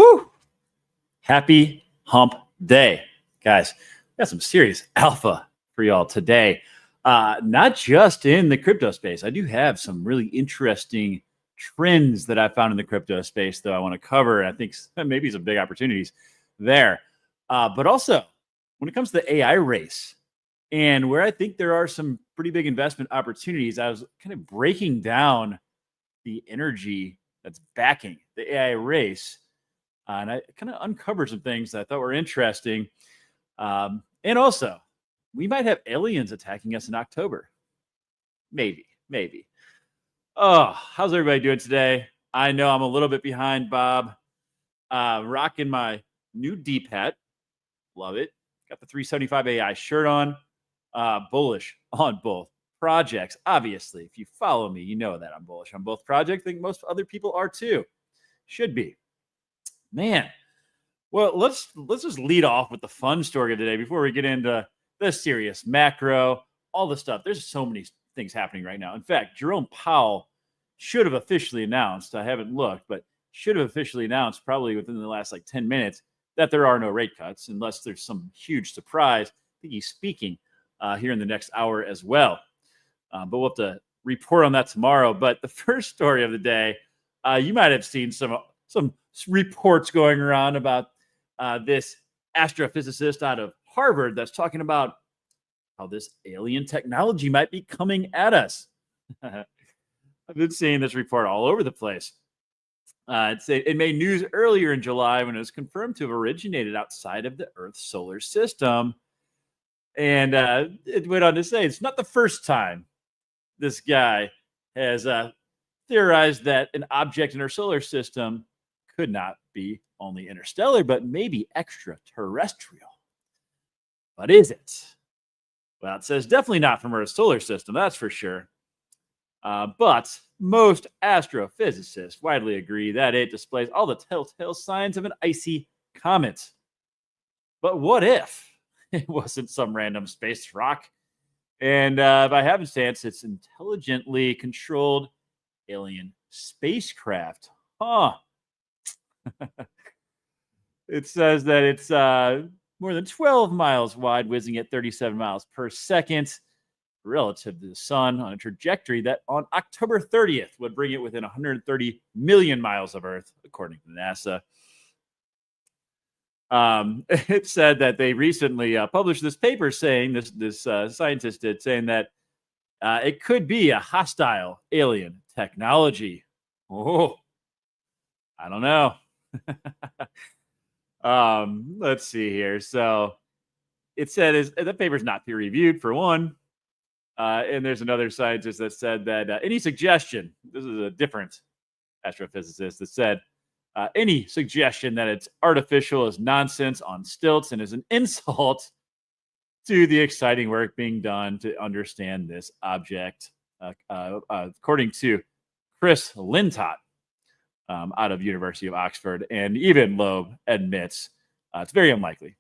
Woo! Happy hump day, guys. Got some serious alpha for y'all today. Not just in the crypto space. I do have some really interesting trends that I found in the crypto space, though, I want to cover. I think maybe some big opportunities there. But also, when it comes to the AI race, and where I think there are some pretty big investment opportunities, I was kind of breaking down the energy that's backing the AI race. And I kind of uncovered some things that I thought were interesting. And also, we might have aliens attacking us in October. Maybe. Oh, how's everybody doing today? I know I'm a little bit behind, Bob. Rocking my new DeEEP hat. Love it. Got the 375 AI shirt on. Bullish on both projects. Obviously, if you follow me, you know that I'm bullish on both projects. I think most other people are too. Should be. Man. Well, let's just lead off with the fun story today before we get into the serious macro, all the stuff. There's so many things happening right now. In fact, Jerome Powell should have officially announced, I haven't looked, but should have officially announced probably within the last 10 minutes that there are no rate cuts unless there's some huge surprise. I think he's speaking here in the next hour as well. But we'll have to report on that tomorrow. But the first story of the day, you might have seen some reports going around about this astrophysicist out of Harvard that's talking about how this alien technology might be coming at us. I've been seeing this report all over the place. It made news earlier in July when it was confirmed to have originated outside of the Earth's solar system. And it went on to say it's not the first time this guy has theorized that an object in our solar system could not be only interstellar, but maybe extraterrestrial. But is it? Well, it says definitely not from our solar system, that's for sure. But most astrophysicists widely agree that it displays all the telltale signs of an icy comet. But what if it wasn't some random space rock? And by happenstance, it's intelligently controlled alien spacecraft. Huh. It says that it's more than 12 miles wide, whizzing at 37 miles per second relative to the sun on a trajectory that on October 30th would bring it within 130 million miles of Earth, according to NASA. It said that they recently published this paper saying, this scientist did, saying that it could be a hostile alien technology. Oh, I don't know. Let's see here. So it said the paper's not peer reviewed for one. And there's another scientist that said that any suggestion, this is a different astrophysicist that said, any suggestion that it's artificial is nonsense on stilts and is an insult to the exciting work being done to understand this object, according to Chris Lintott out of University of Oxford. And even Loeb admits it's very unlikely.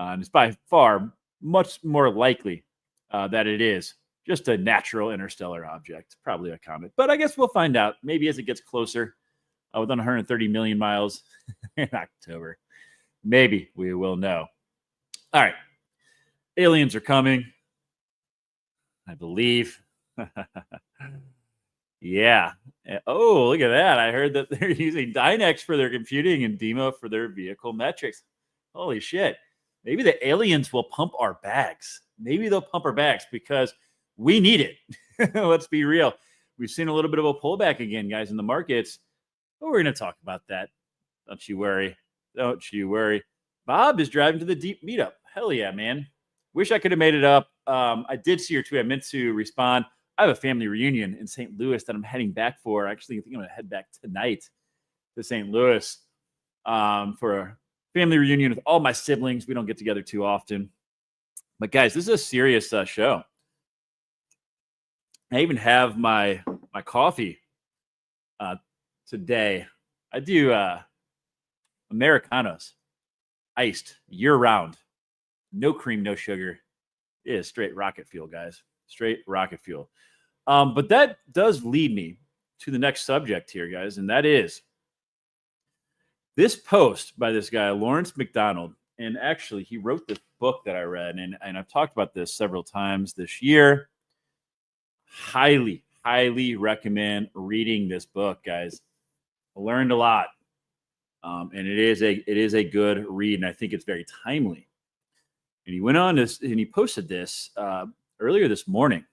It's by far much more likely that it is just a natural interstellar object, probably a comet. But I guess we'll find out maybe as it gets closer. Within 130 million miles in October. Maybe we will know. All right. Aliens are coming, I believe. Yeah. Oh, look at that. I heard that they're using Dynex for their computing and Demo for their vehicle metrics. Holy shit. Maybe the aliens will pump our bags. Maybe they'll pump our bags because we need it. Let's be real. We've seen a little bit of a pullback again, guys, in the markets. But we're going to talk about that. Don't you worry. Don't you worry. Bob is driving to the DeEEP meetup. Hell yeah, man. Wish I could have made it up. I did see your tweet. I meant to respond. I have a family reunion in St. Louis that I'm heading back for. Actually, I think I'm going to head back tonight to St. Louis for a family reunion with all my siblings. We don't get together too often. But guys, this is a serious show. I even have my coffee today. I do Americanos, iced year-round, no cream, no sugar. It is straight rocket fuel, guys. Straight rocket fuel. But that does lead me to the next subject here, guys, and that is This post by this guy, Lawrence McDonald, and actually he wrote this book that I read, and I've talked about this several times this year. Highly, highly recommend reading this book, guys. I learned a lot, and it is a good read, and I think it's very timely. And he went on this, and he posted this earlier this morning.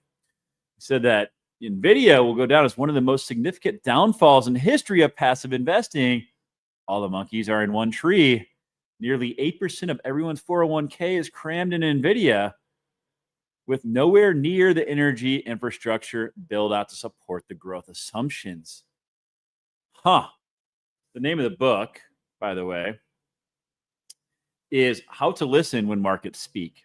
He said that NVIDIA will go down as one of the most significant downfalls in the history of passive investing. All the monkeys are in one tree. Nearly 8% of everyone's 401k is crammed in NVIDIA, with nowhere near the energy infrastructure build out to support the growth assumptions. The name of the book, by the way, is How to Listen When Markets Speak.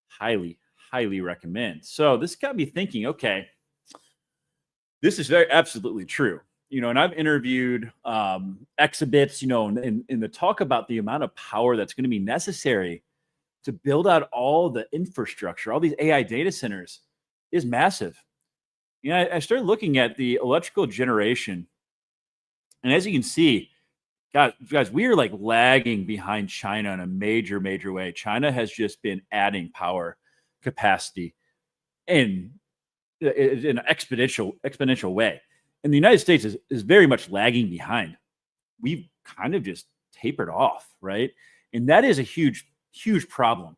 Highly, highly recommend. So this got me thinking, okay, this is very absolutely true. And I've interviewed exhibits, in the talk about the amount of power that's going to be necessary to build out all the infrastructure, all these AI data centers is massive. I started looking at the electrical generation. And as you can see, guys, we are like lagging behind China in a major, major way. China has just been adding power capacity in an exponential way. And the United States is very much lagging behind. We've kind of just tapered off, right? And that is a huge, huge problem.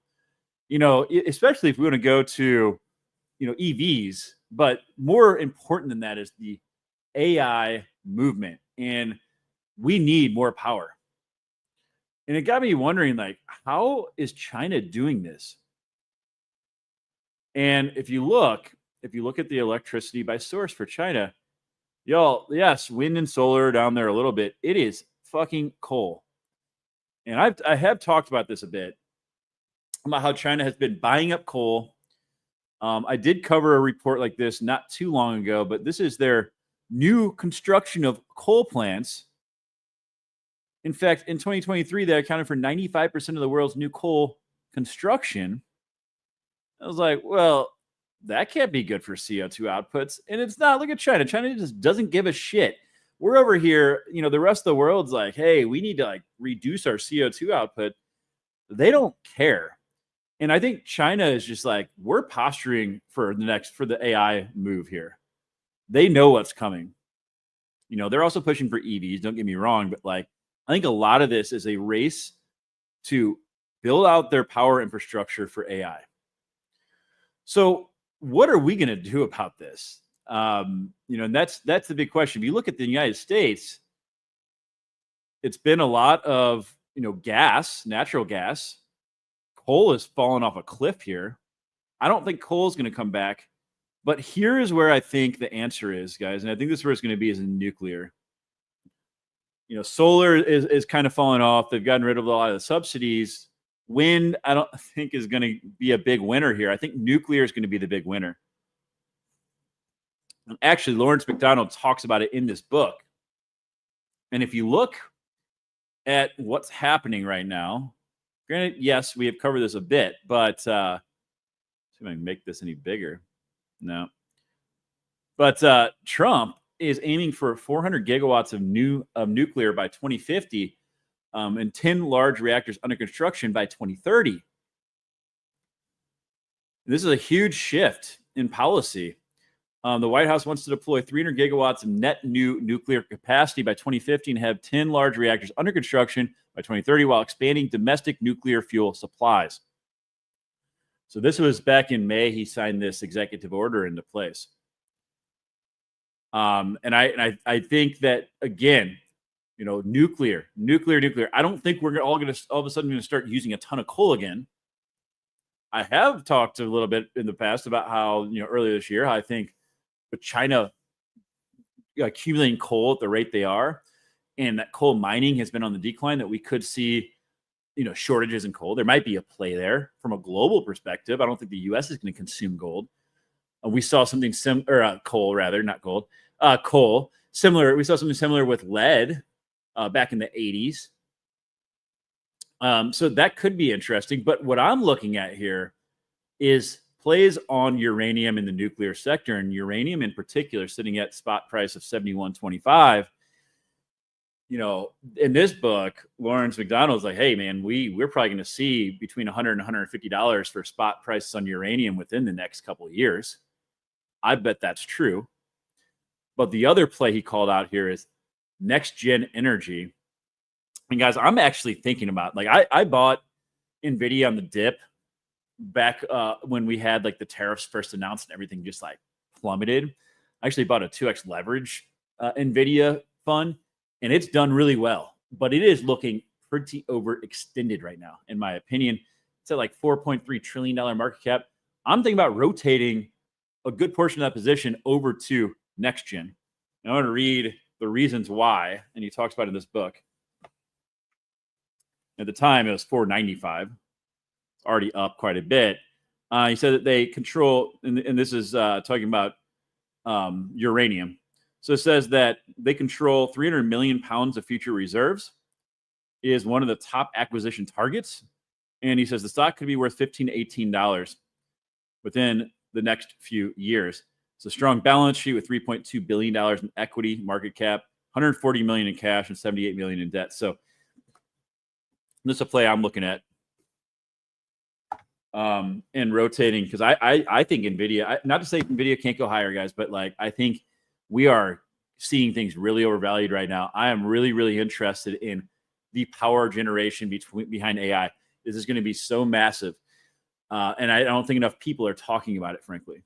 Especially if we want to go to, EVs, but more important than that is the AI movement. And we need more power. And it got me wondering, like, how is China doing this? And if you look at the electricity by source for China, y'all, yes, wind and solar down there a little bit. It is fucking coal. And I have talked about this a bit, about how China has been buying up coal. I did cover a report like this not too long ago, but this is their new construction of coal plants. In fact, in 2023, they accounted for 95% of the world's new coal construction. I was like, well, that can't be good for CO2 outputs. And it's not. Look at China. China just doesn't give a shit. We're over here, the rest of the world's like, hey, we need to reduce our CO2 output. They don't care. And I think China is just like, we're posturing for the AI move here. They know what's coming. They're also pushing for EVs, don't get me wrong, but I think a lot of this is a race to build out their power infrastructure for AI. So what are we going to do about this? And that's the big question. If you look at the United States, it's been a lot of, gas, natural gas. Coal has fallen off a cliff here. I don't think coal is going to come back. But here is where I think the answer is, guys. And I think this is where it's going to be, is in nuclear. Solar is kind of falling off. They've gotten rid of a lot of the subsidies. Wind, I don't think, is going to be a big winner here. I think nuclear is going to be the big winner. And actually, Lawrence McDonald talks about it in this book. And if you look at what's happening right now, granted, yes, we have covered this a bit, but see if I can make this any bigger. No. But Trump is aiming for 400 gigawatts of nuclear by 2050. And 10 large reactors under construction by 2030. This is a huge shift in policy. The White House wants to deploy 300 gigawatts of net new nuclear capacity by 2050 and have 10 large reactors under construction by 2030 while expanding domestic nuclear fuel supplies. So this was back in May. He signed this executive order into place. And I think that, again, nuclear. I don't think we're all of a sudden going to start using a ton of coal again. I have talked a little bit in the past about how, earlier this year, how I think with China accumulating coal at the rate they are, and that coal mining has been on the decline, that we could see, shortages in coal. There might be a play there from a global perspective. I don't think the U.S. is going to consume gold. We saw something coal rather, not gold. Coal similar. We saw something similar with lead. Back in the 80s. So that could be interesting. But what I'm looking at here is plays on uranium in the nuclear sector, and uranium in particular sitting at spot price of $71.25. in this book, Lawrence McDonald's like, hey, man, we're probably going to see between $100 and $150 for spot prices on uranium within the next couple of years. I bet that's true. But the other play he called out here is next gen energy. And guys, I'm actually thinking about, like, I bought NVIDIA on the dip back when we had like the tariffs first announced and everything just like plummeted. I actually bought a 2x leverage NVIDIA fund, and it's done really well, but it is looking pretty overextended right now, in my opinion. It's at like $4.3 trillion market cap. I'm thinking about rotating a good portion of that position over to next gen. And I want to read the reasons why, and he talks about it in this book. At the time, it was $4.95. It's already up quite a bit. He said that they control, and this is talking about uranium. So it says that they control 300 million pounds of future reserves, is one of the top acquisition targets. And he says the stock could be worth $15 to $18 within the next few years. It's a strong balance sheet with $3.2 billion in equity market cap, $140 million in cash, and $78 million in debt. So this is a play I'm looking at and rotating, because I think NVIDIA, not to say NVIDIA can't go higher, guys, but like I think we are seeing things really overvalued right now. I am really, really interested in the power generation behind AI. This is going to be so massive. And I don't think enough people are talking about it, frankly.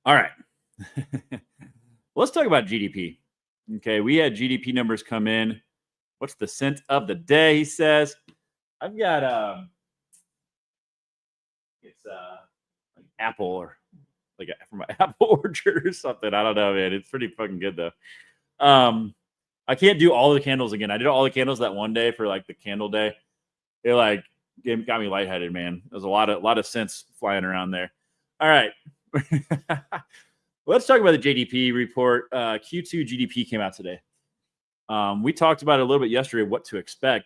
All right. Let's talk about GDP. Okay, we had GDP numbers come in. What's the scent of the day, he says. I've got it's like apple, or like from my apple orchard or something. I don't know, man. It's pretty fucking good though. I can't do all the candles again. I did all the candles that one day for like the candle day. It like got me lightheaded, man. There's a lot of scents flying around there. All right. Let's talk about the GDP report. Q2 GDP came out today. We talked about it a little bit yesterday, what to expect.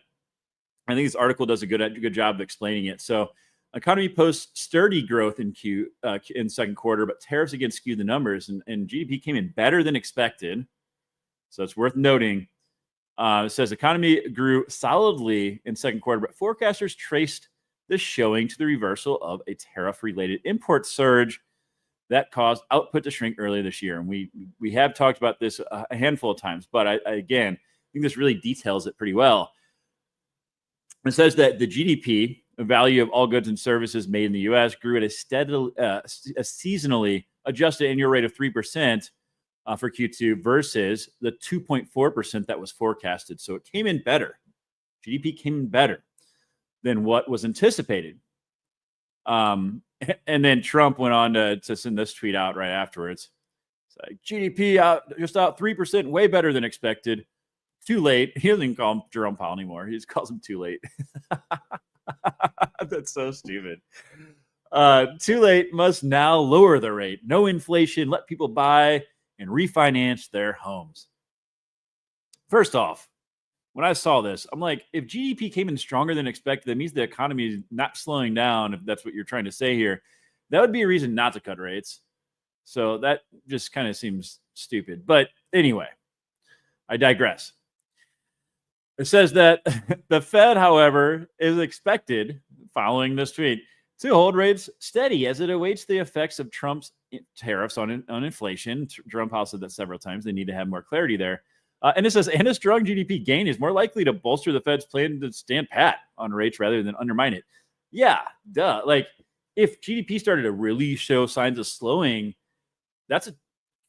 I think this article does a good job of explaining it. So, economy posts sturdy growth in second quarter, but tariffs again skewed the numbers, and GDP came in better than expected. So it's worth noting. It says economy grew solidly in second quarter, but forecasters traced this showing to the reversal of a tariff-related import surge that caused output to shrink earlier this year. And we have talked about this a handful of times, but I think this really details it pretty well. It says that the GDP, the value of all goods and services made in the U.S., grew at a seasonally adjusted annual rate of 3% for Q2 versus the 2.4% that was forecasted. So it came in better. GDP came in better than what was anticipated. And then Trump went on to send this tweet out right afterwards. It's like, GDP out 3%, way better than expected. Too late. He doesn't even call him Jerome Powell anymore. He just calls him too late. That's so stupid. Too late, must now lower the rate. No inflation. Let people buy and refinance their homes. First off, when I saw this, I'm like, if GDP came in stronger than expected, that means the economy is not slowing down, if that's what you're trying to say here. That would be a reason not to cut rates. So that just kind of seems stupid. But anyway, I digress. It says that the Fed, however, is expected, following this tweet, to hold rates steady as it awaits the effects of Trump's tariffs on inflation. Jerome Powell said that several times. They need to have more clarity there. And it says, and a strong GDP gain is more likely to bolster the Fed's plan to stand pat on rates rather than undermine it. Yeah, duh. Like, if GDP started to really show signs of slowing, that's a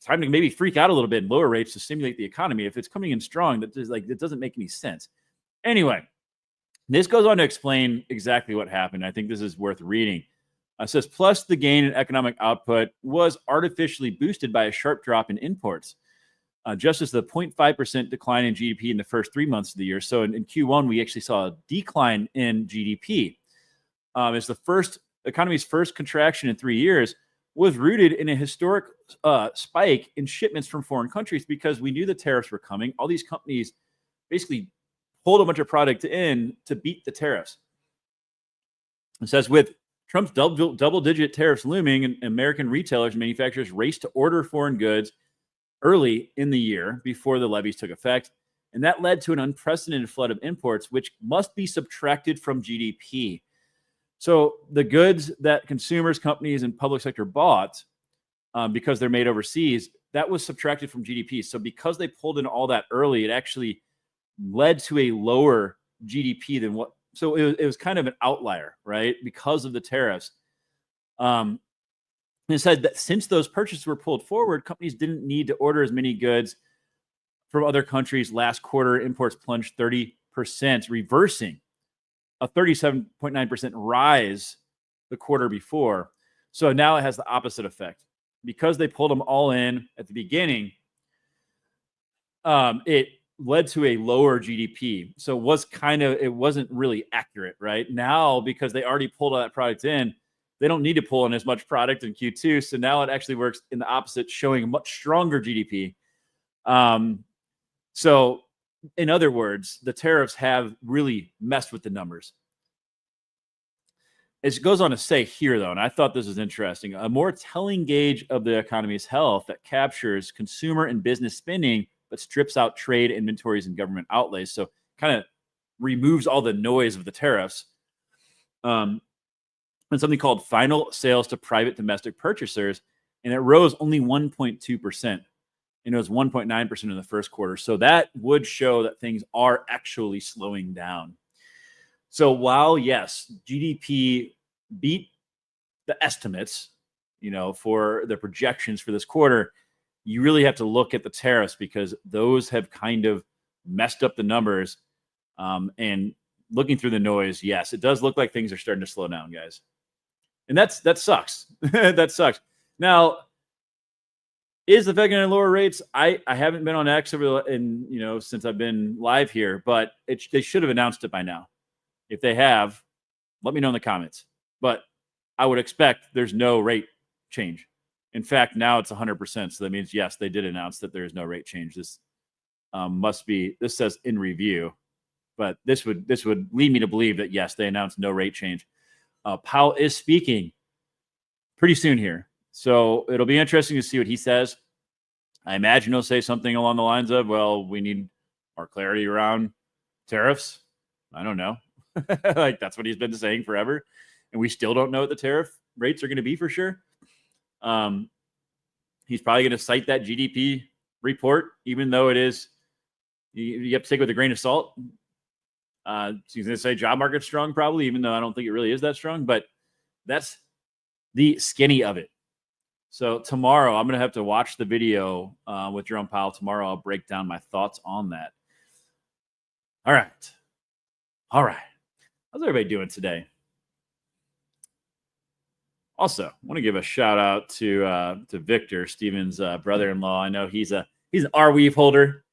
time to maybe freak out a little bit and lower rates to stimulate the economy. If it's coming in strong, that doesn't make any sense. Anyway, this goes on to explain exactly what happened. I think this is worth reading. It says, plus the gain in economic output was artificially boosted by a sharp drop in imports, just as the 0.5% decline in GDP in the first 3 months of the year. So in Q1, we actually saw a decline in GDP. It's the economy's first contraction in 3 years, was rooted in a historic spike in shipments from foreign countries because we knew the tariffs were coming. All these companies basically pulled a bunch of product in to beat the tariffs. It says, with Trump's double-digit tariffs looming, and American retailers and manufacturers race to order foreign goods early in the year before the levies took effect. And that led to an unprecedented flood of imports, which must be subtracted from GDP. So the goods that consumers, companies, and public sector bought because they're made overseas, that was subtracted from GDP. So because they pulled in all that early, it actually led to a lower GDP than what. So it was kind of an outlier, right? Because of the tariffs. It said that since those purchases were pulled forward, companies didn't need to order as many goods from other countries. Last quarter, imports plunged 30%, reversing a 37.9% rise the quarter before. So now it has the opposite effect. Because they pulled them all in at the beginning, it led to a lower GDP. So it wasn't really accurate, right? Now, because they already pulled all that product in, they don't need to pull in as much product in Q2. So now it actually works in the opposite, showing a much stronger GDP. So in other words, the tariffs have really messed with the numbers. It goes on to say here, though, and I thought this was interesting, a more telling gauge of the economy's health that captures consumer and business spending, but strips out trade, inventories, and government outlays. So kind of removes all the noise of the tariffs. And something called final sales to private domestic purchasers, and it rose only 1.2%. And it was 1.9% in the first quarter. So that would show that things are actually slowing down. So while, yes, GDP beat the estimates, for the projections for this quarter, you really have to look at the tariffs because those have kind of messed up the numbers. And looking through the noise, yes, it does look like things are starting to slow down, guys. And that sucks. That sucks. Now, is the Fed going to lower rates? I haven't been on X since I've been live here, but they should have announced it by now. If they have, let me know in the comments. But I would expect there's no rate change. In fact, now it's 100%. So that means, yes, they did announce that there is no rate change. This this says in review, but this would lead me to believe that, yes, they announced no rate change. Powell is speaking pretty soon here. So it'll be interesting to see what he says. I imagine he'll say something along the lines of, well, we need more clarity around tariffs. I don't know. Like that's what he's been saying forever. And we still don't know what the tariff rates are going to be for sure. He's probably going to cite that GDP report, even though it is, you have to take it with a grain of salt. So he's going to say job market's strong, probably, even though I don't think it really is that strong. But that's the skinny of it. So tomorrow, I'm going to have to watch the video with Jerome Powell. Tomorrow, I'll break down my thoughts on that. All right. How's everybody doing today? Also, I want to give a shout out to Victor, Steven's brother-in-law. I know he's an Arweave holder.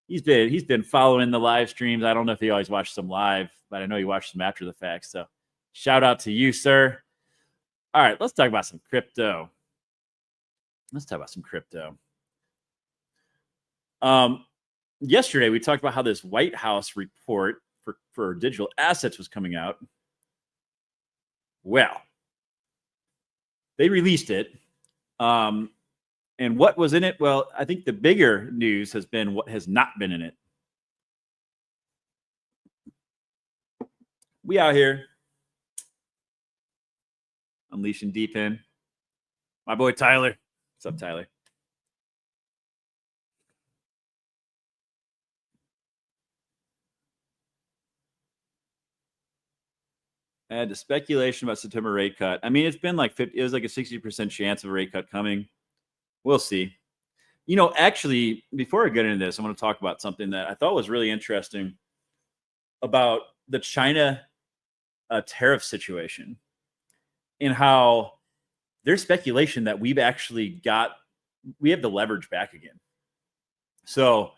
He's been following the live streams. I don't know if he always watches them live, but I know he watches them after the fact. So shout out to you, sir. All right, let's talk about some crypto. Yesterday, we talked about how this White House report for digital assets was coming out. Well, they released it. And what was in it? Well, I think the bigger news has been what has not been in it. We out here unleashing deep in. My boy Tyler. What's up, Tyler? And the speculation about September rate cut. I mean, it's been like 50. It was like a 60% chance of a rate cut coming. We'll see. Actually, before I get into this, I want to talk about something that I thought was really interesting about the China tariff situation and how there's speculation that we have the leverage back again. So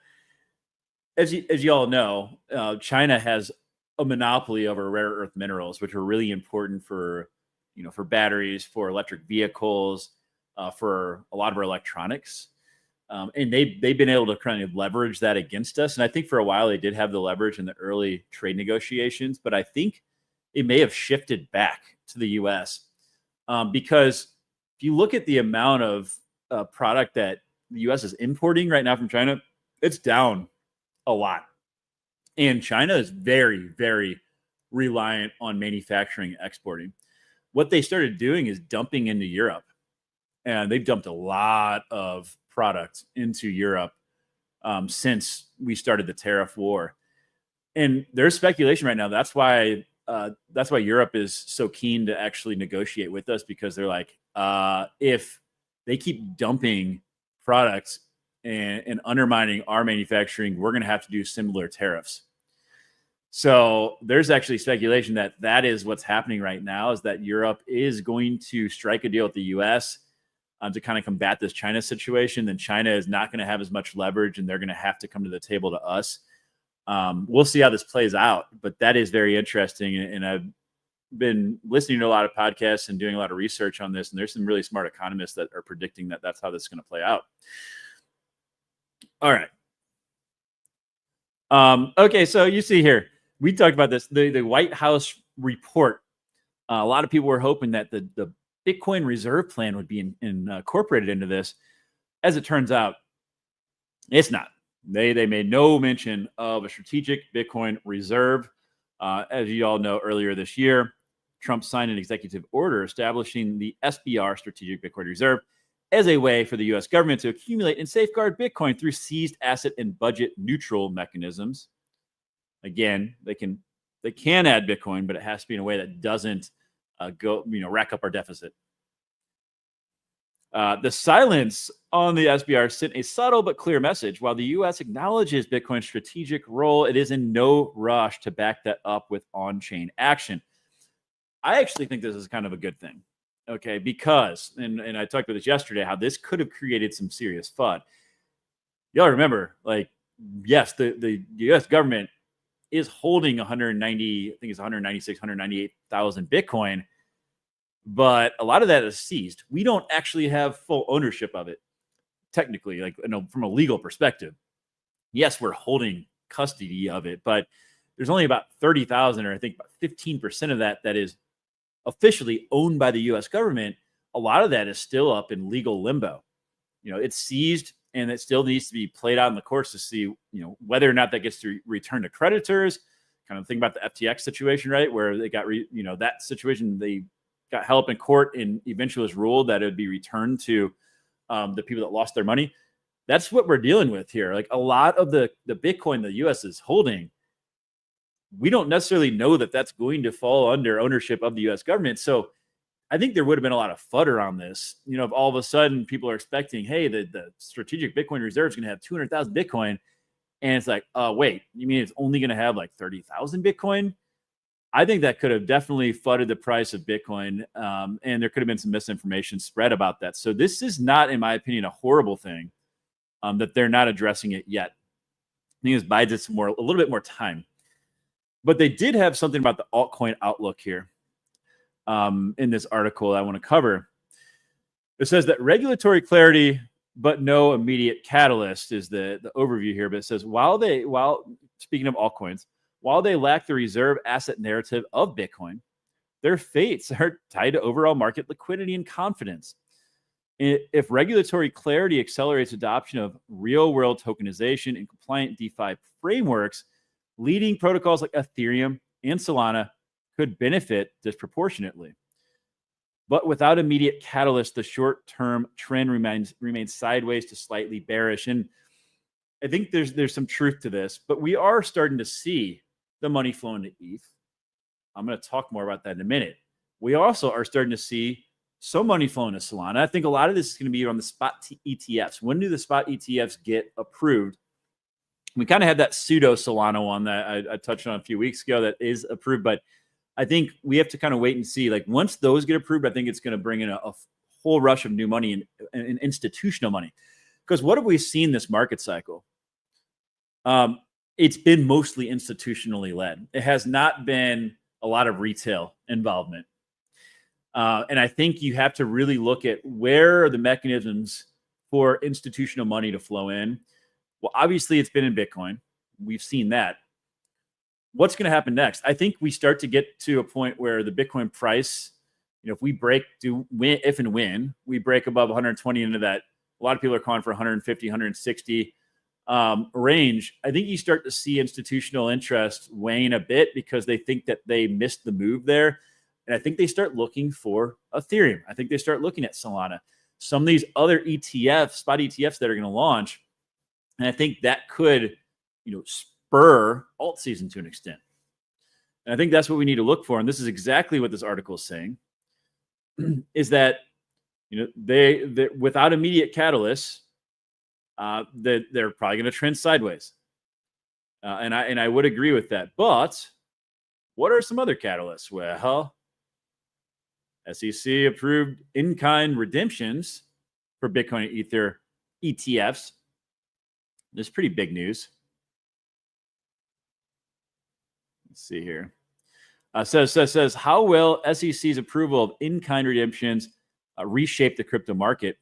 as you all know, China has a monopoly over rare earth minerals, which are really important for batteries, for electric vehicles, for a lot of our electronics. And they've been able to kind of leverage that against us. And I think for a while they did have the leverage in the early trade negotiations, but I think it may have shifted back to the US because if you look at the amount of product that the U.S. is importing right now from China, it's down a lot. And China is very, very reliant on manufacturing and exporting. What they started doing is dumping into Europe. And they've dumped a lot of products into Europe since we started the tariff war. And there's speculation right now. That's why Europe is so keen to actually negotiate with us, because they're like, if they keep dumping products and undermining our manufacturing, we're going to have to do similar tariffs. So there's actually speculation that that is what's happening right now, is that Europe is going to strike a deal with the U.S. To kind of combat this China situation. Then China is not going to have as much leverage, and they're going to have to come to the table to us. We'll see how this plays out, but that is very interesting. And I've been listening to a lot of podcasts and doing a lot of research on this, and there's some really smart economists that are predicting that that's how this is going to play out. All right. Okay, so you see here, we talked about this, the White House report. A lot of people were hoping that the Bitcoin reserve plan would be incorporated into this. As it turns out, it's not. They made no mention of a strategic Bitcoin reserve. As you all know, earlier this year, Trump signed an executive order establishing the SBR, Strategic Bitcoin Reserve, as a way for the U.S. government to accumulate and safeguard Bitcoin through seized asset and budget neutral mechanisms. Again, they can add Bitcoin, but it has to be in a way that doesn't rack up our deficit. The silence on the SBR sent a subtle but clear message. While the U.S. acknowledges Bitcoin's strategic role, it is in no rush to back that up with on-chain action. I actually think this is kind of a good thing, okay? Because, and I talked about this yesterday, how this could have created some serious FUD. Y'all remember, yes, the U.S. government is holding 198,000 Bitcoin, but a lot of that is seized. We don't actually have full ownership of it, technically, from a legal perspective. Yes, we're holding custody of it, but there's only about 30,000, or I think about 15% of that is officially owned by the U.S. government. A lot of that is still up in legal limbo. It's seized, and it still needs to be played out in the courts to see, whether or not that gets to return to creditors. Kind of think about the FTX situation, right? Where they got, that situation, they got held up in court, and eventually was ruled that it would be returned to the people that lost their money. That's what we're dealing with here. A lot of the Bitcoin the U.S. is holding, we don't necessarily know that that's going to fall under ownership of the U.S. government. So I think there would have been a lot of FUD around this. If all of a sudden people are expecting, hey, the strategic Bitcoin reserve is going to have 200,000 Bitcoin. And it's like, wait, you mean it's only going to have 30,000 Bitcoin? I think that could have definitely flooded the price of Bitcoin. And there could have been some misinformation spread about that. So this is not, in my opinion, a horrible thing that they're not addressing it yet. I think this buys it a little bit more time. But they did have something about the altcoin outlook here in this article I want to cover. It says that regulatory clarity, but no immediate catalyst is the overview here. But it says, while speaking of altcoins, while they lack the reserve asset narrative of Bitcoin, their fates are tied to overall market liquidity and confidence. If regulatory clarity accelerates adoption of real-world tokenization and compliant DeFi frameworks, leading protocols like Ethereum and Solana could benefit disproportionately. But without immediate catalyst, the short-term trend remains sideways to slightly bearish. And I think there's some truth to this, but we are starting to see the money flow into ETH. I'm going to talk more about that in a minute. We also are starting to see some money flow into Solana. I think a lot of this is going to be on the spot ETFs. When do the spot ETFs get approved? We kind of had that pseudo Solana one that I touched on a few weeks ago that is approved, but I think we have to kind of wait and see. Once those get approved, I think it's going to bring in a whole rush of new money and institutional money. Because what have we seen this market cycle? It's been mostly institutionally led. It has not been a lot of retail involvement. And I think you have to really look at where are the mechanisms for institutional money to flow in. Well, obviously, it's been in Bitcoin. We've seen that. What's going to happen next? I think we start to get to a point where the Bitcoin price, if we break, if and when we break above 120 into that A lot of people are calling for 150, 160 range. I think you start to see institutional interest wane a bit because they think that they missed the move there. And I think they start looking for Ethereum. I think they start looking at Solana. Some of these other ETFs, spot ETFs that are going to launch. And I think that could, spur alt season to an extent. And I think that's what we need to look for. And this is exactly what this article is saying, is that, they without immediate catalysts, that they're probably going to trend sideways. And I would agree with that. But what are some other catalysts? Well, SEC approved in-kind redemptions for Bitcoin and Ether ETFs. This is pretty big news. Let's see here. Says how will SEC's approval of in-kind redemptions reshape the crypto market?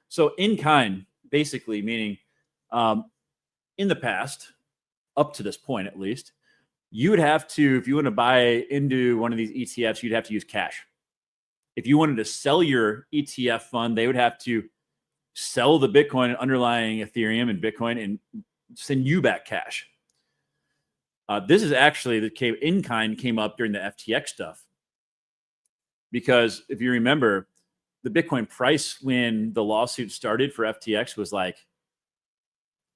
So in-kind, basically meaning in the past, up to this point at least, you would have to, if you want to buy into one of these ETFs, you'd have to use cash. If you wanted to sell your ETF fund, they would have to sell the Bitcoin underlying Ethereum and Bitcoin and send you back cash. This is actually in-kind came up during the FTX stuff. Because if you remember, the Bitcoin price when the lawsuit started for FTX was like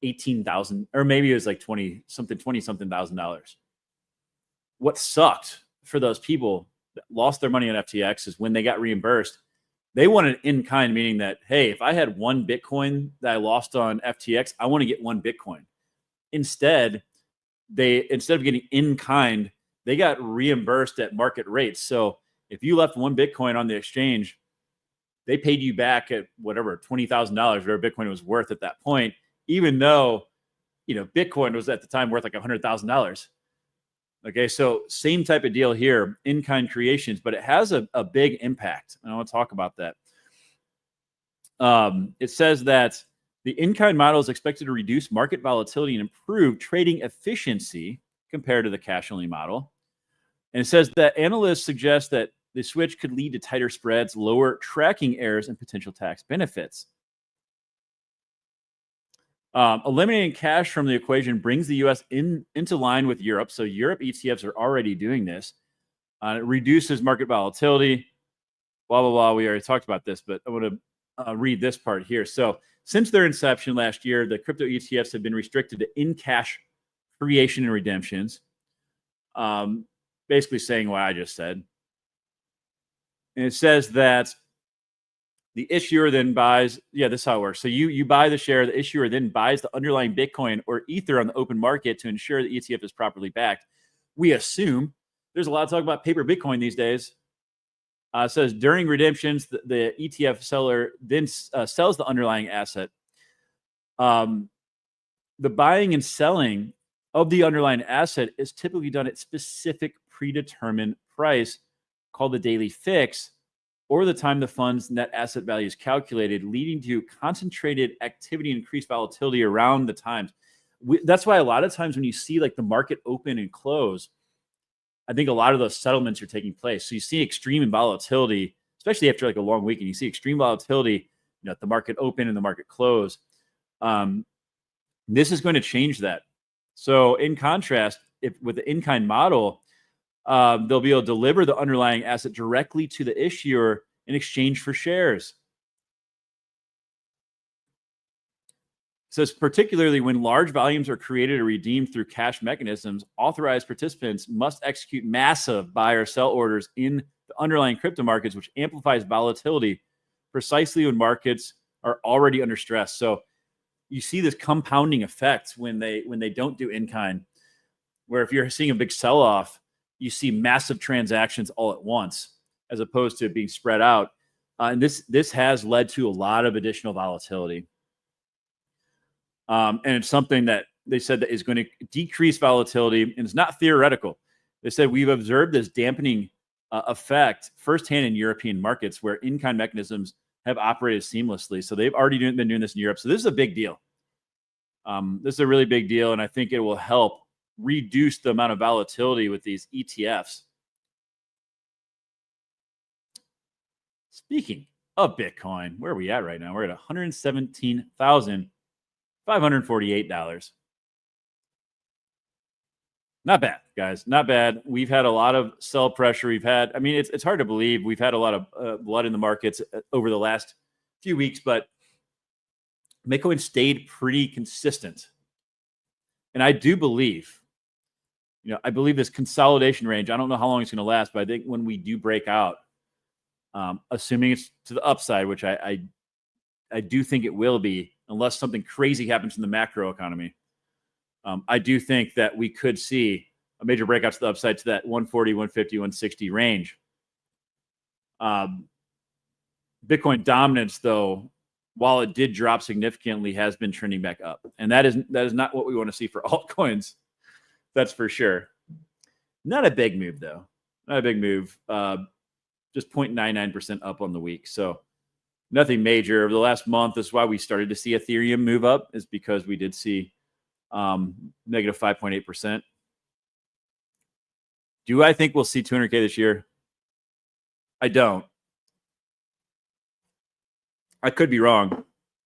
18,000, or maybe it was like 20 something thousand. What sucked for those people that lost their money on FTX is when they got reimbursed, they wanted in-kind, meaning that, hey, if I had one Bitcoin that I lost on FTX, I want to get one Bitcoin. Instead of getting in-kind, they got reimbursed at market rates. So if you left one Bitcoin on the exchange, they paid you back at whatever, $20,000, whatever Bitcoin was worth at that point, even though, Bitcoin was at the time worth like $100,000. Okay, so same type of deal here, in-kind creations, but it has a big impact. And I want to talk about that. It says that the in-kind model is expected to reduce market volatility and improve trading efficiency compared to the cash-only model. And it says that analysts suggest that the switch could lead to tighter spreads, lower tracking errors, and potential tax benefits. Eliminating cash from the equation brings the U.S. into line with Europe. So Europe ETFs are already doing this. It reduces market volatility. Blah, blah, blah. We already talked about this, but I want to read this part here. So since their inception last year, the crypto ETFs have been restricted to in-cash creation and redemptions. Basically saying what I just said. And it says that the issuer then buys, this is how it works. So you buy the share, the issuer then buys the underlying Bitcoin or Ether on the open market to ensure the ETF is properly backed. We assume, there's a lot of talk about paper Bitcoin these days. It says during redemptions, the ETF seller then sells the underlying asset. The buying and selling of the underlying asset is typically done at specific predetermined price called the daily fix, or the time the fund's net asset value is calculated, leading to concentrated activity and increased volatility around the times. That's why a lot of times when you see like the market open and close, I think a lot of those settlements are taking place. So you see extreme volatility, especially after like a long weekend. You see extreme volatility, at the market open and the market close. This is going to change that. So in contrast, if with the in-kind model, they'll be able to deliver the underlying asset directly to the issuer in exchange for shares. It says particularly when large volumes are created or redeemed through cash mechanisms, authorized participants must execute massive buy or sell orders in the underlying crypto markets, which amplifies volatility precisely when markets are already under stress. So you see this compounding effect when they don't do in-kind, where if you're seeing a big sell-off, you see massive transactions all at once, as opposed to being spread out. And this has led to a lot of additional volatility. And it's something that they said that is going to decrease volatility, and it's not theoretical. They said we've observed this dampening effect firsthand in European markets where in-kind mechanisms have operated seamlessly. So they've already been doing this in Europe. So this is a big deal. This is a really big deal, and I think it will help reduce the amount of volatility with these ETFs. Speaking of Bitcoin. Where are we at right now? We're at $117,548. Not bad, guys. Not bad. We've had a lot of sell pressure. It's hard to believe. We've had a lot of blood in the markets over the last few weeks, but Bitcoin stayed pretty consistent. And I do believe, I believe this consolidation range, I don't know how long it's going to last, but I think when we do break out, assuming it's to the upside, which I do think it will be, unless something crazy happens in the macro economy. I do think that we could see a major breakout to the upside to that 140, 150, 160 range. Bitcoin dominance, though, while it did drop significantly, has been trending back up. And that is not what we want to see for altcoins. That's for sure. Not a big move, though. Not a big move. Just 0.99% up on the week. So nothing major. Over the last month, this is why we started to see Ethereum move up, is because we did see negative 5.8%. Do I think we'll see 200K this year? I don't. I could be wrong,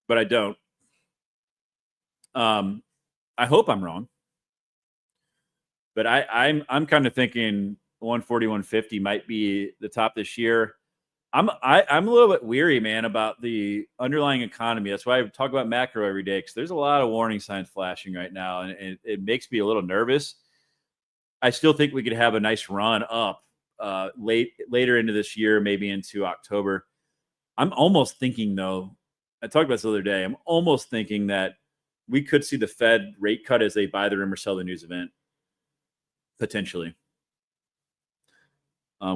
but I don't. I hope I'm wrong, but I'm kind of thinking 140, 150 might be the top this year. I'm a little bit weary, man, about the underlying economy. That's why I talk about macro every day, because there's a lot of warning signs flashing right now, and it makes me a little nervous. I still think we could have a nice run up later into this year, maybe into October. I'm almost thinking, though, I talked about this the other day, I'm almost thinking that we could see the Fed rate cut as they buy the rumor, sell the news event, potentially.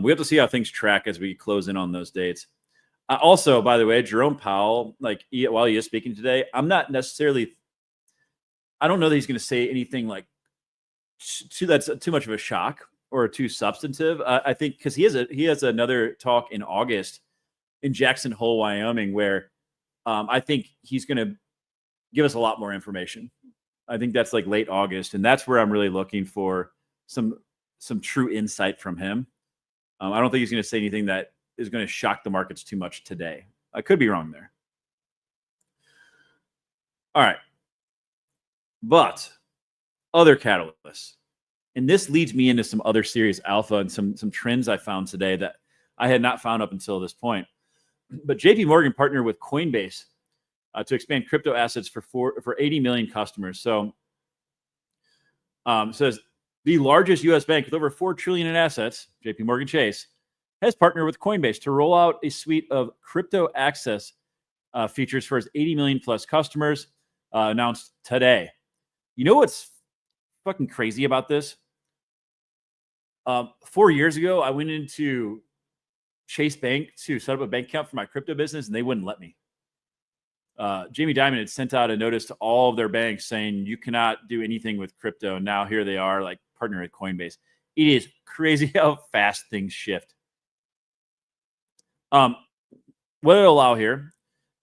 We have to see how things track as we close in on those dates. Also, by the way, Jerome Powell, while he is speaking today, I don't know that he's going to say anything that's too much of a shock or too substantive. I think because he has another talk in August in Jackson Hole, Wyoming, where I think he's going to give us a lot more information. I think that's late August, and that's where I'm really looking for some true insight from him. I don't think he's going to say anything that is going to shock the markets too much today. I could be wrong there. All right. But other catalysts. And this leads me into some other Series Alpha and some trends I found today that I had not found up until this point. But JPMorgan partnered with Coinbase to expand crypto assets for 80 million customers. So says the largest U.S. bank with over $4 trillion in assets, JPMorgan Chase, has partnered with Coinbase to roll out a suite of crypto access features for its 80 million plus customers, announced today. You know what's fucking crazy about this? 4 years ago, I went into Chase Bank to set up a bank account for my crypto business, and they wouldn't let me. Jamie Dimon had sent out a notice to all of their banks saying you cannot do anything with crypto. Now here they are, partnering with Coinbase. It is crazy how fast things shift. What it'll allow here,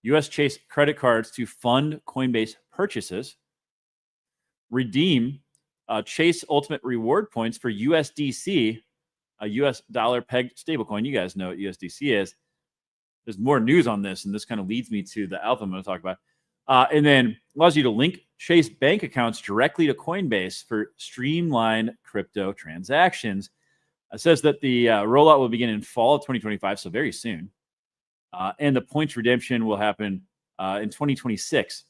U.S. Chase credit cards to fund Coinbase purchases, redeem Chase Ultimate Reward points for USDC, a U.S. dollar pegged stablecoin. You guys know what USDC is. There's more news on this, and this kind of leads me to the alpha I'm going to talk about. And then allows you to link Chase bank accounts directly to Coinbase for streamlined crypto transactions. It says that the rollout will begin in fall of 2025, so very soon. And the points redemption will happen in 2026.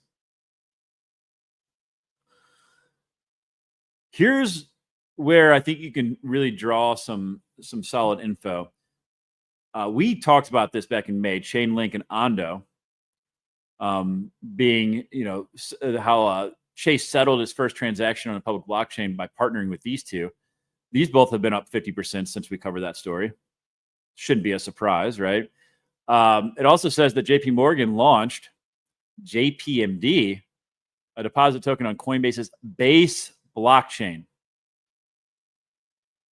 Here's where I think you can really draw some solid info. We talked about this back in May, Chainlink and Ondo being, how Chase settled his first transaction on a public blockchain by partnering with these two. These both have been up 50% since we covered that story. Shouldn't be a surprise, right? It also says that JPMorgan launched JPMD, a deposit token on Coinbase's Base blockchain.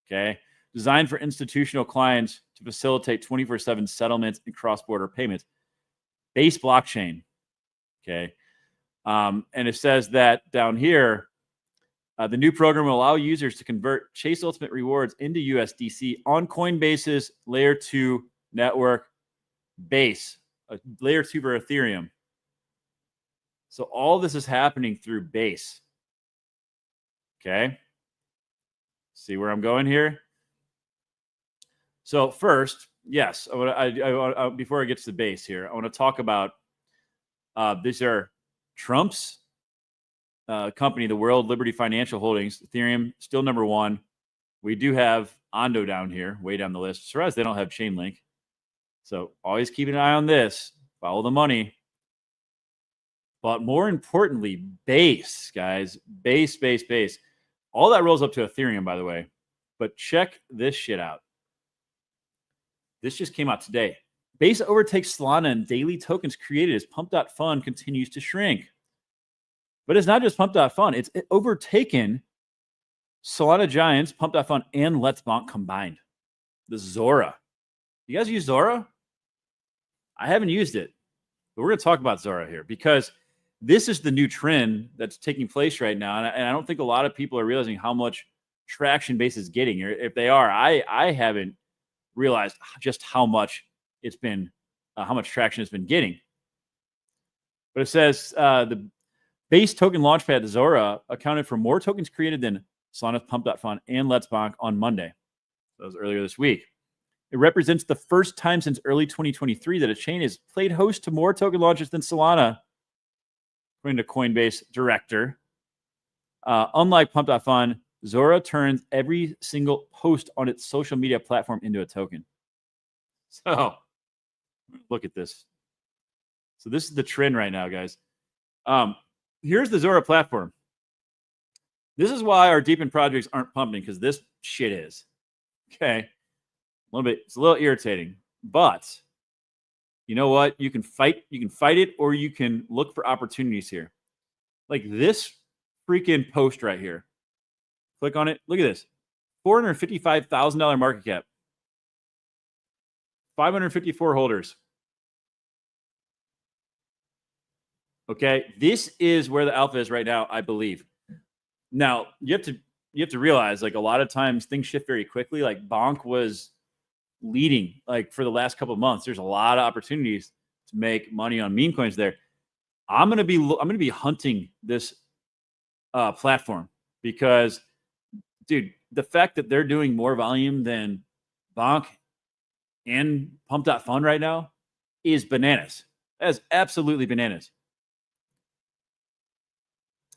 Okay. Designed for institutional clients to facilitate 24/7 settlements and cross-border payments. Base blockchain. Okay. And it says that down here, the new program will allow users to convert Chase Ultimate Rewards into USDC on Coinbase's Layer 2 network Base a layer 2 for Ethereum. So all this is happening through Base. Okay. See where I'm going here? So first, yes, before I get to the Base here, I want to talk about these are Trump's company, the World Liberty Financial Holdings. Ethereum still number 1. We do have Ondo down here, way down the list. Surprised they don't have Chainlink. So always keep an eye on this. Follow the money. But more importantly, Base, guys. Base. All that rolls up to Ethereum, by the way. But check this shit out. This just came out today. Base overtakes Solana and daily tokens created as Pump.Fun continues to shrink. But it's not just Pump.Fun. It's overtaken Solana giants, Pump.Fun, and Let's Bonk combined. The Zora. You guys use Zora? I haven't used it. But we're going to talk about Zora here because this is the new trend that's taking place right now. And I don't think a lot of people are realizing how much traction Base is getting. Or if they are, I haven't realized just how much it's been, how much traction it's been getting. But it says the Base token launchpad Zora accounted for more tokens created than Solana's Pump.Fun and Let's Bonk on Monday. That was earlier this week. It represents the first time since early 2023 that a chain has played host to more token launches than Solana, according to Coinbase director. Unlike Pump.Fun, Zora turns every single post on its social media platform into a token. So look at this. So this is the trend right now, guys. Here's the Zora platform. This is why our DeEEP projects aren't pumping, because this shit is. Okay. It's a little irritating, but you know what? You can fight it, or you can look for opportunities here. Like this freaking post right here. Click on it. Look at this. $455,000 market cap. 554 holders. Okay. This is where the alpha is right now, I believe. Now, you have to realize, like, a lot of times things shift very quickly. Like Bonk was leading, like, for the last couple of months. There's a lot of opportunities to make money on meme coins there. I'm gonna be hunting this platform because, dude, the fact that they're doing more volume than Bonk and Pump.Fun right now is bananas. That is absolutely bananas.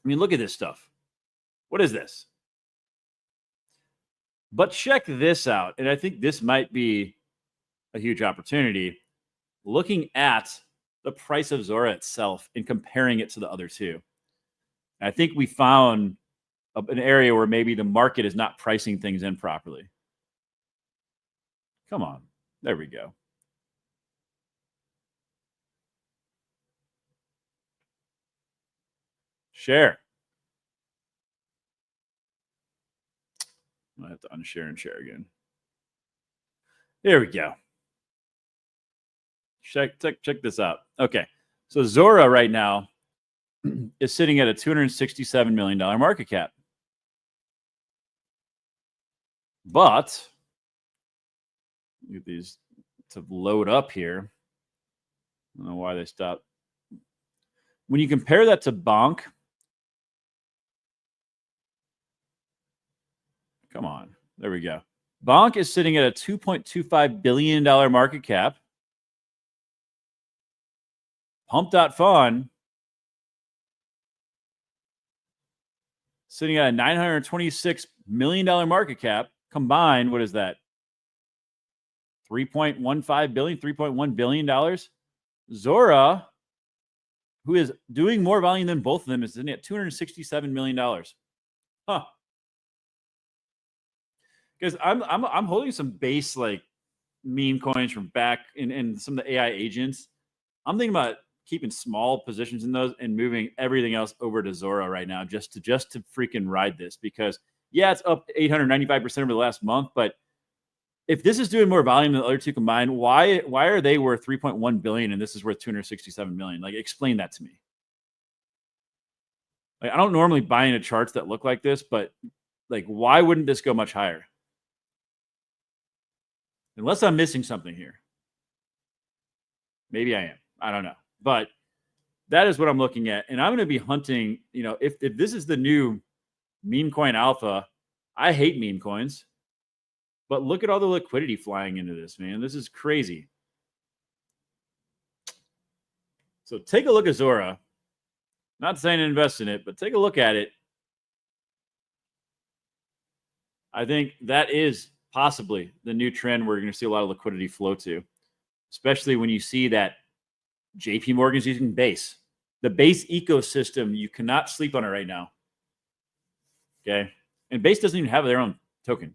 I mean, look at this stuff. What is this? But check this out. And I think this might be a huge opportunity. Looking at the price of Zora itself and comparing it to the other two. I think we found an area where maybe the market is not pricing things in properly. Come on. There we go. Share. I have to unshare and share again. There we go. Check this out. Okay. So Zora right now is sitting at a $267 million market cap. But get these to load up here. I don't know why they stopped. When you compare that to Bonk, come on. There we go. Bonk is sitting at a $2.25 billion market cap. Pump.Fun sitting at a $926 million market cap. Combined, what is that? $3.15 billion, $3.1 billion. Zora, who is doing more volume than both of them, is sitting at $267 million. Huh. Because I'm holding some base, like, meme coins from back in some of the AI agents. I'm thinking about keeping small positions in those and moving everything else over to Zora right now, just to freaking ride this. Because yeah, it's up 895% over the last month, but if this is doing more volume than the other two combined, why are they worth 3.1 billion and this is worth 267 million? Like, explain that to me. Like, I don't normally buy into charts that look like this, but like, why wouldn't this go much higher? Unless I'm missing something here. Maybe I am. I don't know. But that is what I'm looking at. And I'm going to be hunting, if this is the new meme coin alpha, I hate meme coins. But look at all the liquidity flying into this, man. This is crazy. So take a look at Zora. Not saying to invest in it, but take a look at it. I think that is possibly the new trend we're going to see a lot of liquidity flow to, especially when you see that JPMorgan is using Base. The Base ecosystem, you cannot sleep on it right now. Okay? And Base doesn't even have their own token.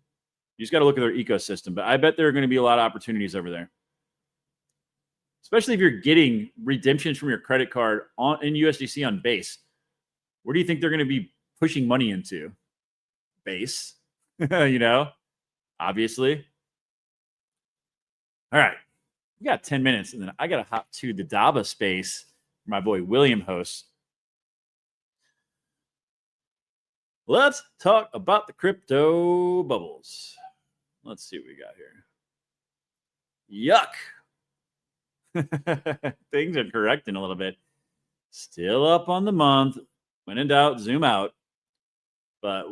You just got to look at their ecosystem. But I bet there are going to be a lot of opportunities over there, especially if you're getting redemptions from your credit card in USDC on Base. Where do you think they're going to be pushing money into? Base, obviously. All right. We got 10 minutes, and then I got to hop to the DABA space. My boy William hosts. Let's talk about the crypto bubbles. Let's see what we got here. Yuck. Things are correcting a little bit. Still up on the month. When in doubt, zoom out. But,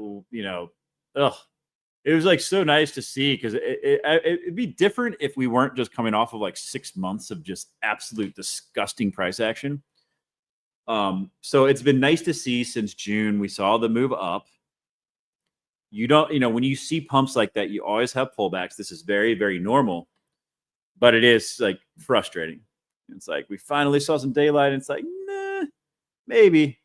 it was like so nice to see, because it'd be different if we weren't just coming off of like 6 months of just absolute disgusting price action. So it's been nice to see since June. We saw the move up. You don't, when you see pumps like that, you always have pullbacks. This is very, very normal, but it is like frustrating. It's like we finally saw some daylight, and it's like, nah, maybe.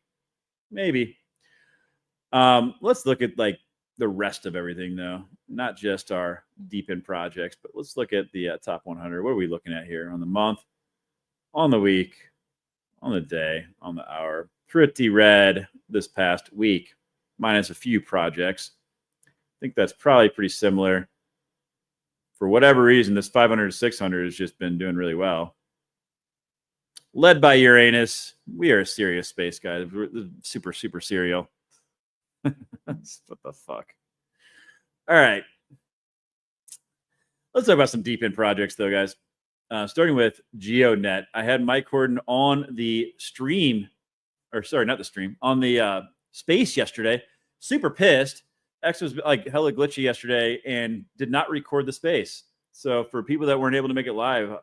Let's look at like the rest of everything, though, not just our deep in projects, but let's look at the top 100. What are we looking at here on the month, on the week, on the day, on the hour? Pretty red this past week, minus a few projects. I think that's probably pretty similar. For whatever reason, this 500 to 600 has just been doing really well. Led by Uranus. We are a serious space, guys. We're super, super serial. What the fuck? All right. Let's talk about some deep in projects, though, guys. Starting with Geodnet. I had Mike Horton on the stream, or sorry, not the stream, on the space yesterday. Super pissed. X was like hella glitchy yesterday and did not record the space. So for people that weren't able to make it live,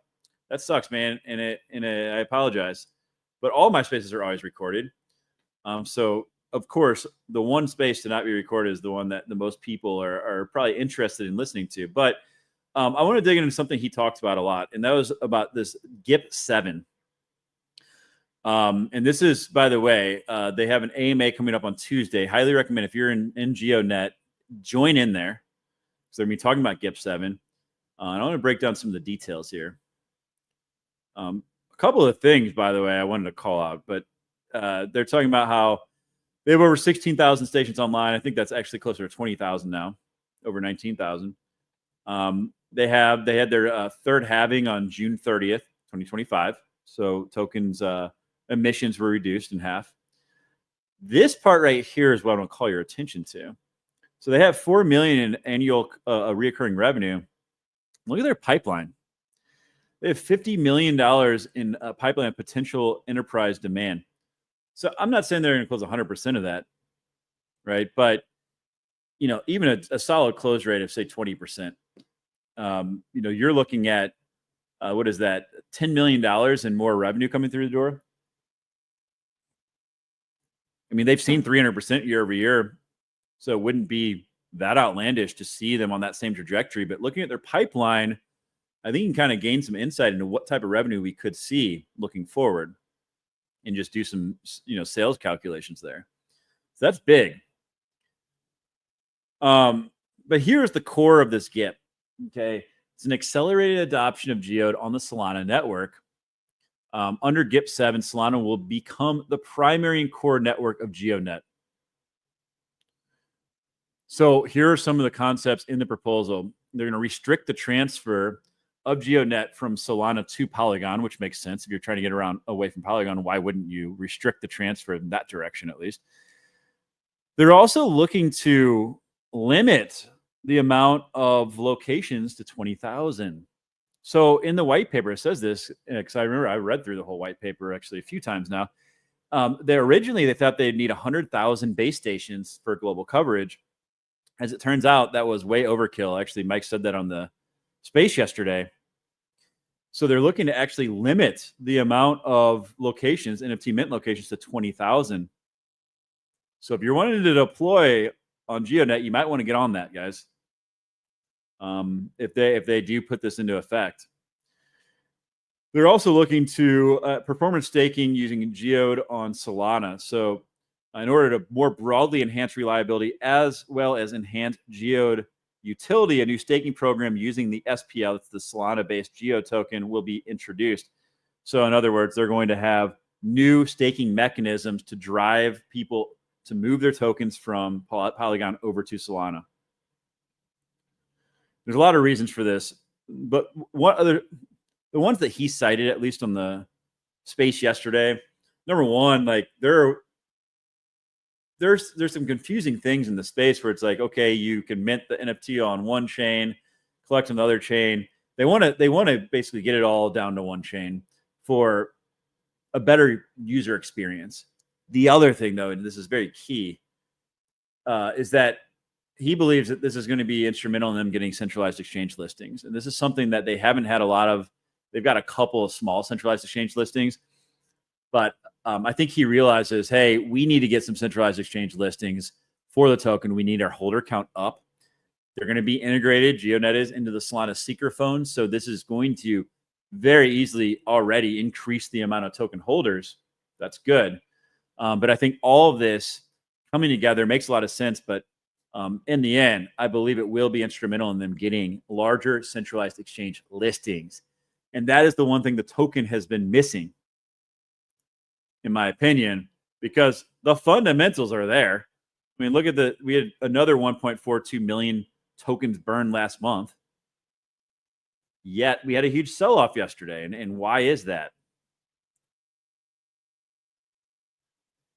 that sucks, man. And I apologize. But all my spaces are always recorded. So of course, the one space to not be recorded is the one that the most people are probably interested in listening to. But I want to dig into something he talked about a lot, and that was about this GDP 7. And this is, by the way, they have an AMA coming up on Tuesday. Highly recommend, if you're in Geodnet, join in there. So they're going to be talking about GDP 7. And I want to break down some of the details here. A couple of things, by the way, I wanted to call out, but they're talking about how they have over 16,000 stations online. I think that's actually closer to 20,000 now, over 19,000. They had their third halving on June 30th, 2025. So tokens emissions were reduced in half. This part right here is what I'm going to call your attention to. So they have $4 million in annual reoccurring revenue. Look at their pipeline. They have $50 million in pipeline potential enterprise demand. So I'm not saying they're going to close 100% of that, right? But even a solid close rate of say 20%. You're looking at what is that? $10 million in more revenue coming through the door. I mean, they've seen 300% year over year, so it wouldn't be that outlandish to see them on that same trajectory. But looking at their pipeline, I think you can kind of gain some insight into what type of revenue we could see looking forward, and just do some, sales calculations there. So that's big. But here's the core of this GIP. Okay, it's an accelerated adoption of Geode on the Solana network. Under GIP 7, Solana will become the primary and core network of Geodnet. So here are some of the concepts in the proposal. They're going to restrict the transfer of Geodnet from Solana to Polygon, which makes sense. If you're trying to get around away from Polygon, why wouldn't you restrict the transfer in that direction at least? They're also looking to limit the amount of locations to 20,000. So in the white paper, it says this, because I remember I read through the whole white paper actually a few times now. They thought they'd need 100,000 base stations for global coverage. As it turns out, that was way overkill. Actually, Mike said that on the space yesterday. So they're looking to actually limit the amount of locations, NFT mint locations, to 20,000. So if you're wanting to deploy on Geodnet, you might want to get on that, guys. If they do put this into effect. They're also looking to performance staking using Geode on Solana. So in order to more broadly enhance reliability as well as enhance Geode utility, a new staking program using the SPL, that's the Solana-based Geode token, will be introduced. So in other words, they're going to have new staking mechanisms to drive people to move their tokens from Polygon over to Solana. There's a lot of reasons for this, but the ones that he cited, at least on the space yesterday, number one, like there's some confusing things in the space where it's like, okay, you can mint the NFT on one chain, collect on the other chain. They want to basically get it all down to one chain for a better user experience. The other thing, though, and this is very key, is that he believes that this is going to be instrumental in them getting centralized exchange listings. And this is something that they haven't had a lot of. They've got a couple of small centralized exchange listings, but I think he realizes, hey, we need to get some centralized exchange listings for the token. We need our holder count up. They're going to be integrated, Geodnet is, into the Solana Seeker phone. So this is going to very easily already increase the amount of token holders. That's good. But I think all of this coming together makes a lot of sense. But in the end, I believe it will be instrumental in them getting larger centralized exchange listings. And that is the one thing the token has been missing, in my opinion, because the fundamentals are there. I mean, look at we had another 1.42 million tokens burned last month. Yet we had a huge sell-off yesterday. And why is that?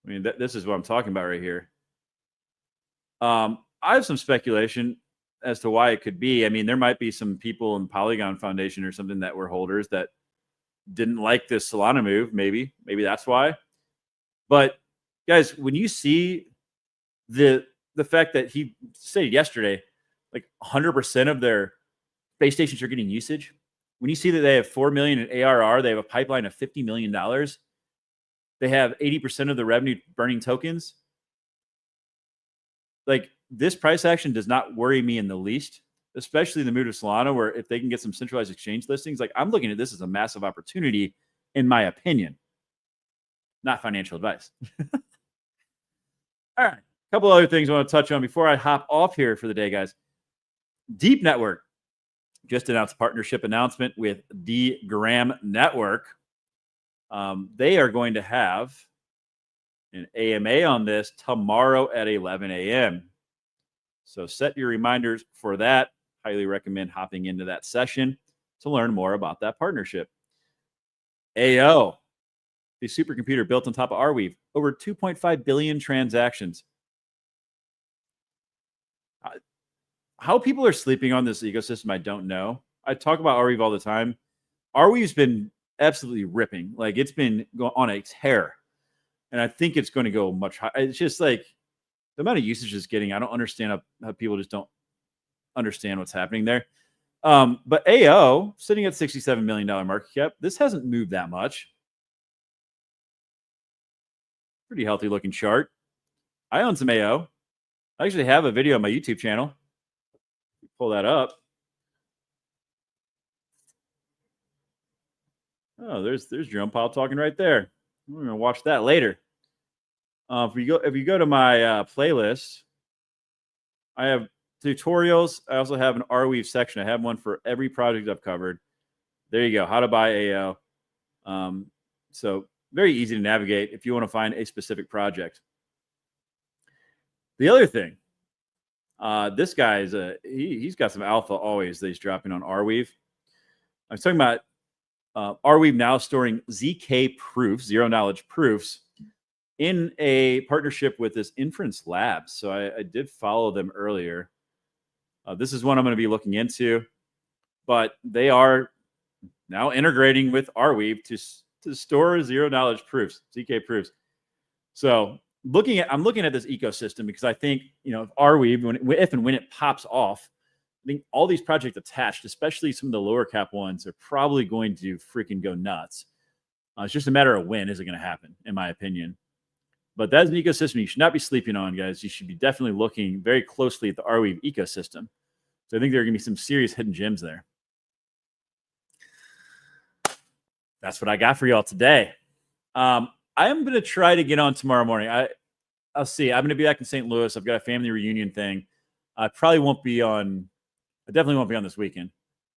I mean, this is what I'm talking about right here. I have some speculation as to why it could be. I mean, there might be some people in Polygon Foundation or something that were holders that didn't like this Solana move. Maybe that's why. But guys, when you see the fact that he said yesterday, like 100% of their base stations are getting usage. When you see that they have 4 million in ARR, they have a pipeline of $50 million. They have 80% of the revenue burning tokens. Like, this price action does not worry me in the least, especially in the mood of Solana, where if they can get some centralized exchange listings, like, I'm looking at this as a massive opportunity, in my opinion. Not financial advice. All right. A couple other things I want to touch on before I hop off here for the day, guys. DeEEP Network just announced a partnership announcement with Datagram Network. They are going to have an AMA on this tomorrow at 11 a.m. So set your reminders for that. Highly recommend hopping into that session to learn more about that partnership. AO, the supercomputer built on top of Arweave, over 2.5 billion transactions. How people are sleeping on this ecosystem, I don't know. I talk about Arweave all the time. Arweave's been absolutely ripping. Like, it's been going on a tear. And I think it's going to go much higher. It's just like the amount of usage it's getting. I don't understand how people just don't understand what's happening there. But AO, sitting at $67 million market cap, this hasn't moved that much. Pretty healthy looking chart. I own some AO. I actually have a video on my YouTube channel. Pull that up. Oh, there's Jerome Powell talking right there. We're gonna watch that later. If you go to my playlist, I have tutorials. I also have an Arweave section. I have one for every project I've covered. There you go. How to buy AO. So very easy to navigate if you want to find a specific project. The other thing, this guy is he's got some alpha always that he's dropping on Arweave. I was talking about Arweave now storing ZK proofs, zero knowledge proofs, in a partnership with this Inference Labs. So I did follow them earlier. This is one I'm going to be looking into, but they are now integrating with Arweave to store zero knowledge proofs, ZK proofs. So I'm looking at this ecosystem because I think, if Arweave, if and when it pops off, I think all these projects attached, especially some of the lower cap ones, are probably going to freaking go nuts. It's just a matter of when is it going to happen, in my opinion. But that's an ecosystem you should not be sleeping on, guys. You should be definitely looking very closely at the Arweave ecosystem. So I think there are going to be some serious hidden gems there. That's what I got for y'all today. I am going to try to get on tomorrow morning. I'll see. I'm going to be back in St. Louis. I've got a family reunion thing. I definitely won't be on this weekend,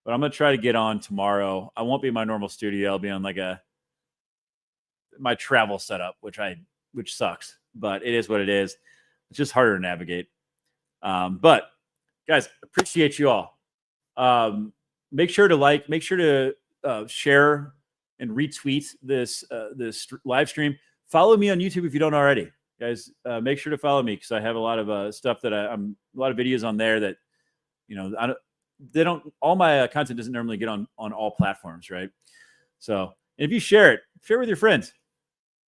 but I'm going to try to get on tomorrow. I won't be in my normal studio. I'll be on my travel setup, which sucks, but it is what it is. It's just harder to navigate. But guys, appreciate you all. Make sure to share and retweet this live stream. Follow me on YouTube if you don't already, guys. Make sure to follow me because I have a lot of stuff that I'm a lot of videos on there that all my content doesn't normally get on all platforms, right? So if you share it with your friends.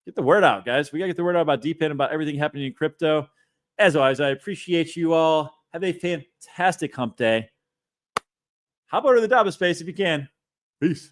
Get the word out, guys. We got to get the word out about DeEEP and about everything happening in crypto. As always, I appreciate you all. Have a fantastic hump day. Hop over to the Daba space if you can. Peace.